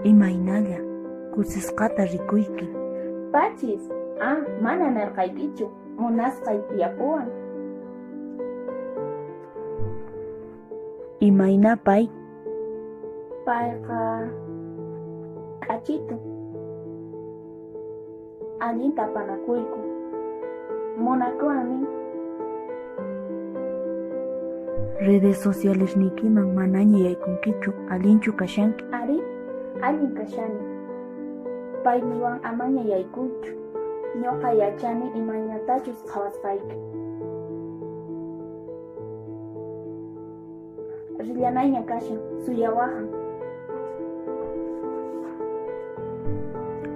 Imaynalla kusisqata rikuyki. Pachis, mana narqaykichu, munasqay tiyapuwan. Imayna pay? Payqa k'achitu. Allinta panakuyku. Munakuwanmi. Redes socialesnikiman manaña yaykunkichu, allinchu kashanki? Ari, allin kashani. Payniwan amaña yaykuychu. Ñuqa yachani imaynatachus qhawasqayki. Rillanayña kashan, suyawahan.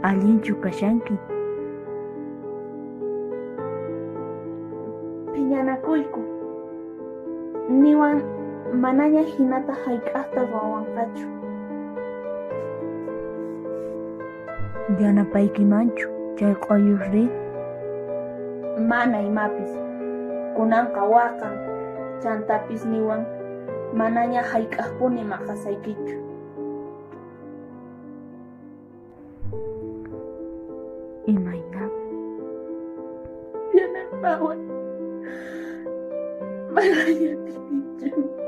Allinchu kashanki? Phiñanakuyku. Niwan manaña hinata hayk'aqta ruwawanqachu. Yanapaykimanchu chay q'uyuq riq? Mana imapis. Kunanqa waqan, chantapis niwan manaña hayk'aqpuni maqasaykichu. Imaynapi? Yanaqpawan manaña tinichu.